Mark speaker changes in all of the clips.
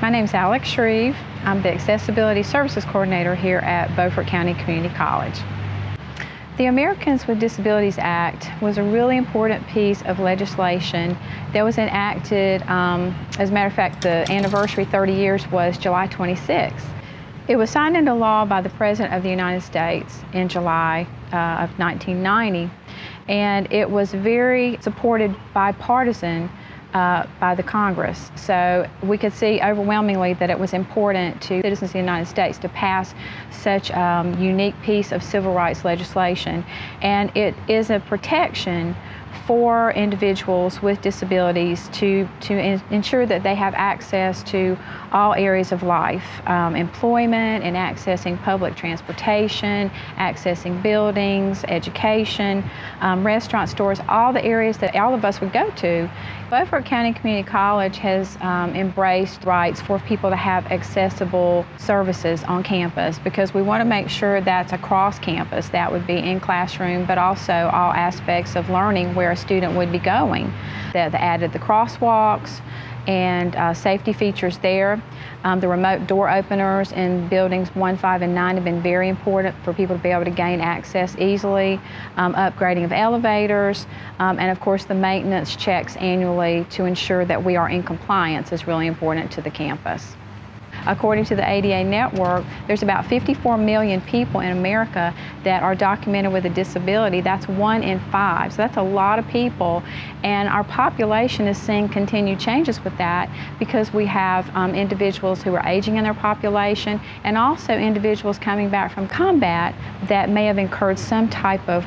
Speaker 1: My name is Alex Shreve. I'm the Accessibility Services Coordinator here at Beaufort County Community College. The Americans with Disabilities Act was a really important piece of legislation that was enacted, as a matter of fact, the anniversary 30 years was July 26th. It was signed into law by the President of the United States in July of 1990, and it was very supported bipartisan by the Congress. So we could see overwhelmingly that it was important to citizens of the United States to pass such a unique piece of civil rights legislation. And it is a protection for individuals with disabilities to ensure that they have access to all areas of life, employment and accessing public transportation, accessing buildings, education, restaurant stores, all the areas that all of us would go to. Beaufort County Community College has embraced rights for people to have accessible services on campus because we want to make sure that's across campus. That would be in classroom, but also all aspects of learning where a student would be going. They added the crosswalks and safety features there. The remote door openers in buildings 1, 5, and 9 have been very important for people to be able to gain access easily. Upgrading of elevators, and of course the maintenance checks annually to ensure that we are in compliance is really important to the campus. According to the ADA network, there's about 54 million people in America that are documented with a disability. That's 1 in 5, so that's a lot of people. And our population is seeing continued changes with that because we have individuals who are aging in their population and also individuals coming back from combat that may have incurred some type of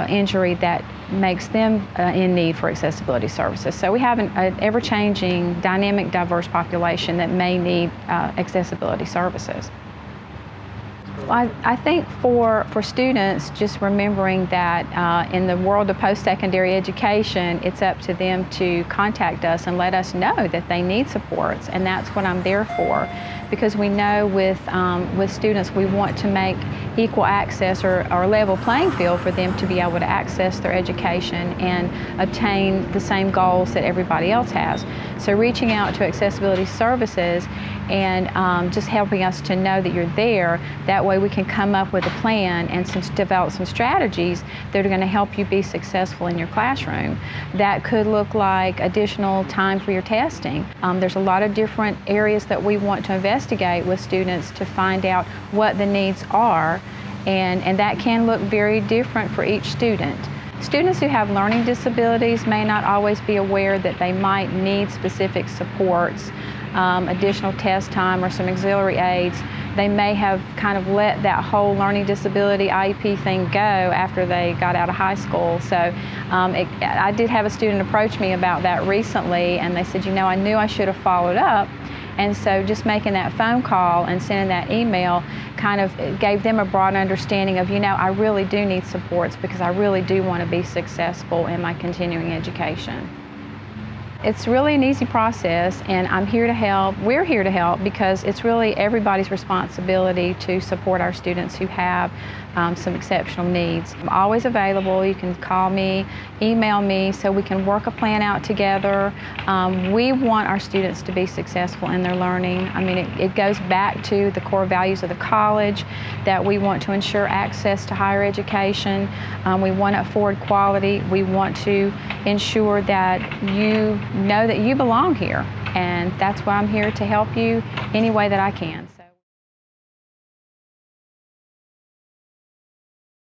Speaker 1: injury that makes them in need for accessibility services. So we have an ever-changing, dynamic, diverse population that may need accessibility services. Well, I think for students, just remembering that in the world of post-secondary education, it's up to them to contact us and let us know that they need supports, and that's what I'm there for. Because we know with students, we want to make equal access or level playing field for them to be able to access their education and obtain the same goals that everybody else has. So reaching out to accessibility services and just helping us to know that you're there, that way we can come up with a plan and develop some strategies that are going to help you be successful in your classroom. That could look like additional time for your testing. There's a lot of different areas that we want to investigate with students to find out what the needs are, and that can look very different for each student. Students who have learning disabilities may not always be aware that they might need specific supports, additional test time or some auxiliary aids. They may have kind of let that whole learning disability IEP thing go after they got out of high school. So I did have a student approach me about that recently, and they said, you know, I knew I should have followed up. And so just making that phone call and sending that email kind of gave them a broad understanding of, you know, I really do need supports because I really do want to be successful in my continuing education. It's really an easy process, and I'm here to help. We're here to help because it's really everybody's responsibility to support our students who have some exceptional needs. I'm always available. You can call me, email me, so we can work a plan out together. We want our students to be successful in their learning. I mean, it goes back to the core values of the college, that we want to ensure access to higher education. We want to afford quality. We want to ensure that you know that you belong here, and that's why I'm here to help you any way that I can.